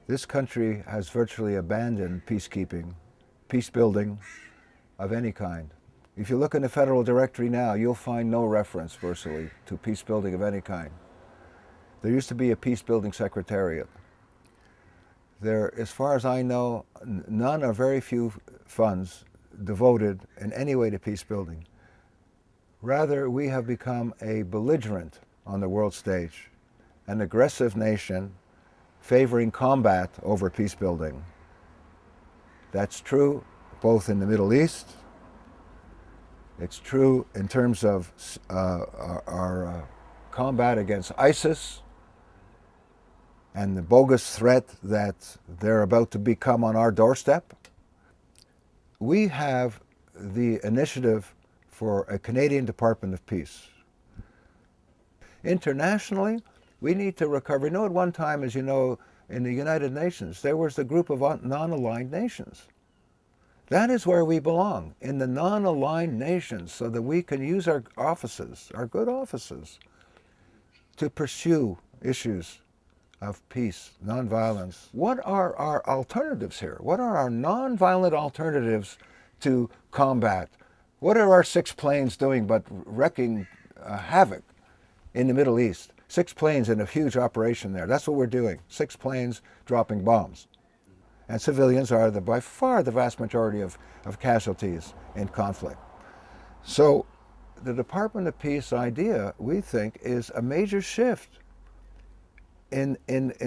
This country has virtually abandoned peacekeeping, peace building of any kind. If you look in the federal directory now, you'll find no reference virtually to peace building of any kind. There used to be a peace building secretariat. There, as far as I know, none or very few funds devoted in any way to peace building. Rather, we have become a belligerent on the world stage, an aggressive nation favoring combat over peace building. That's true both in the Middle East. It's true in terms of our combat against ISIS and the bogus threat that they're about to become on our doorstep. We have the initiative for a Canadian Department of Peace. Internationally, we need to recover. You know, at one time, as you know, in the United Nations, there was the group of non-aligned nations. That is where we belong, in the non-aligned nations, so that we can use our offices, our good offices, to pursue issues of peace, nonviolence. What are our alternatives here? What are our nonviolent alternatives to combat? What are our 6 planes doing but wreaking havoc in the Middle East? 6 planes in a huge operation there. That's what we're doing. 6 planes dropping bombs. And civilians are by far the vast majority of casualties in conflict. So the Department of Peace idea, we think, is a major shift in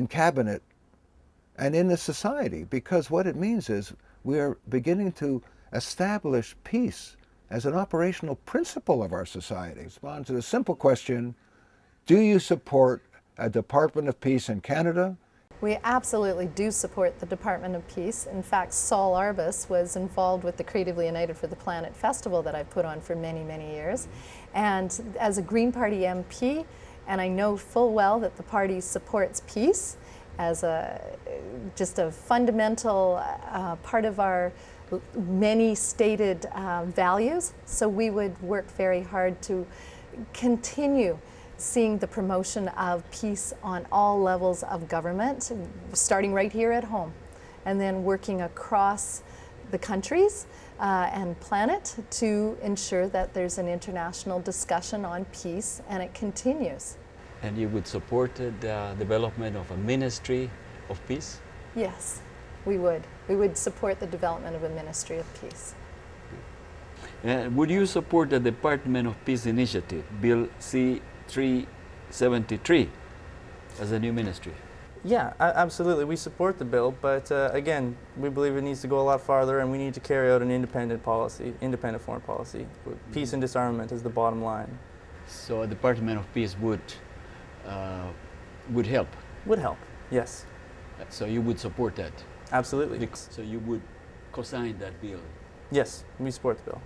cabinet and in the society, because what it means is we are beginning to establish peace as an operational principle of our society. Respond to the simple question, do you support a Department of Peace in Canada? We absolutely do support the Department of Peace. In fact, Saul Arbess was involved with the Creatively United for the Planet Festival that I've put on for many, many years. And as a Green Party MP, and I know full well that the party supports peace as just a fundamental part of our many stated values. So we would work very hard to continue seeing the promotion of peace on all levels of government, starting right here at home, and then working across the countries and planet to ensure that there's an international discussion on peace, and it continues. And you would support the development of a ministry of peace? Yes, we would. We would support the development of a ministry of peace. Would you support the Department of Peace initiative, Bill C-373, as a new ministry? Yeah, absolutely. We support the bill, but again, we believe it needs to go a lot farther, and we need to carry out an independent policy, independent foreign policy. Peace and disarmament is the bottom line. So a Department of Peace would help? Would help, yes. So you would support that? Absolutely. So you would co-sign that bill? Yes, we support the bill.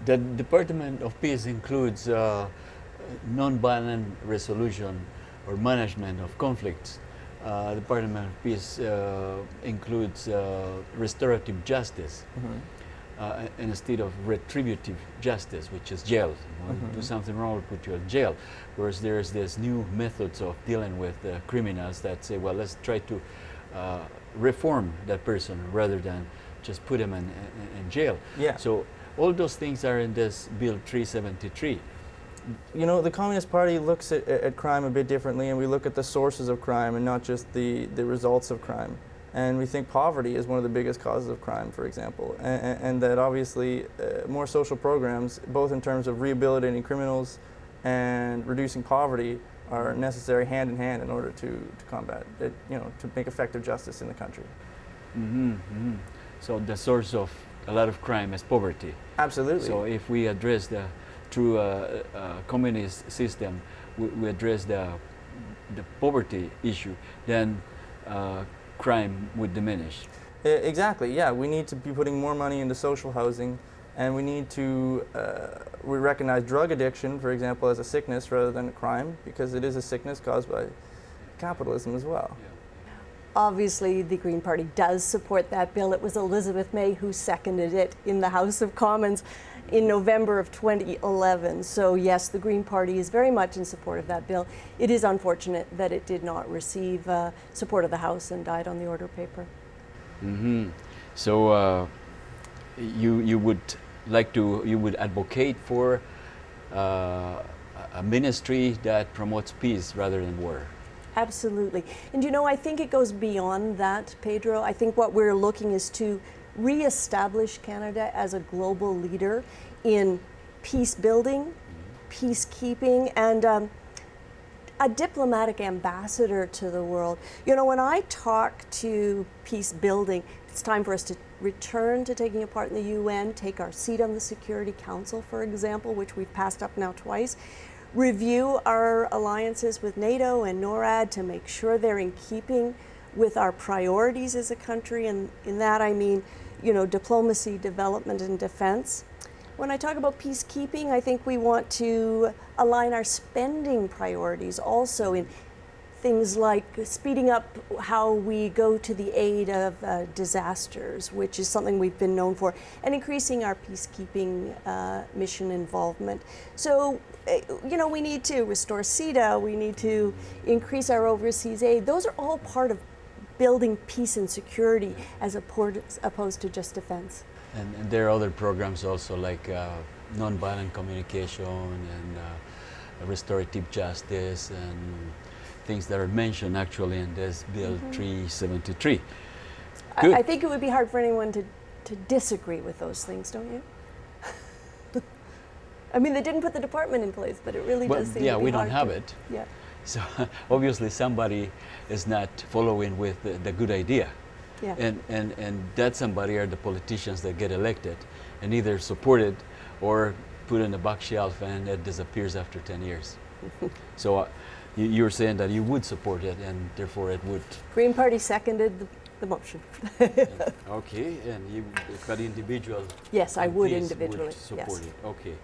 The Department of Peace includes non-violent resolution or management of conflicts. The Department of Peace includes restorative justice instead of retributive justice, which is jail. You do something wrong, put you in jail. Whereas there's this new methods of dealing with criminals that say, well, let's try to reform that person rather than just put him in jail. Yeah. So all those things are in this Bill 373. You know, the Communist Party looks at crime a bit differently, and we look at the sources of crime and not just the results of crime. And we think poverty is one of the biggest causes of crime, for example, and that obviously more social programs, both in terms of rehabilitating criminals and reducing poverty, are necessary hand in hand in order to combat it, you know, to make effective justice in the country. So the source of a lot of crime is poverty. Absolutely. So if we address through a communist system, we address the poverty issue, then crime would diminish. Exactly, yeah. We need to be putting more money into social housing, and we need to we recognize drug addiction, for example, as a sickness rather than a crime, because it is a sickness caused by capitalism as well. Yeah. obviously the Green Party does support that bill. It was Elizabeth May who seconded it in the House of Commons in November of 2011. So yes, the Green Party is very much in support of that bill. It is unfortunate that it did not receive support of the House and died on the order paper. Mm-hmm. So you would advocate for a ministry that promotes peace rather than war. Absolutely. And you know, I think it goes beyond that, Pedro. I think what we're looking is to re-establish Canada as a global leader in peace building, peacekeeping, and a diplomatic ambassador to the world. You know, when I talk to peace building, it's time for us to return to taking a part in the UN, take our seat on the Security Council, for example, which we've passed up now twice, review our alliances with NATO and NORAD to make sure they're in keeping with our priorities as a country, and in that I mean, you know, diplomacy, development, and defense. When I talk about peacekeeping, I think we want to align our spending priorities also in things like speeding up how we go to the aid of disasters, which is something we've been known for, and increasing our peacekeeping mission involvement. So, you know, we need to restore CETA, we need to increase our overseas aid. Those are all part of building peace and security as opposed to just defense. And there are other programs also like nonviolent communication and restorative justice and things that are mentioned actually in this Bill 373. Good. I think it would be hard for anyone to disagree with those things, don't you? I mean, they didn't put the department in place, but it really does seem to be we don't hard have to- it. Yeah. So obviously somebody is not following with the good idea. Yeah. And that somebody are the politicians that get elected and either support it or put in the bookshelf and it disappears after 10 years. So you're saying that you would support it and therefore it would... Green Party seconded the motion. Okay, and you, but individual... Yes, I would MPs individually. would support Yes. it. Okay.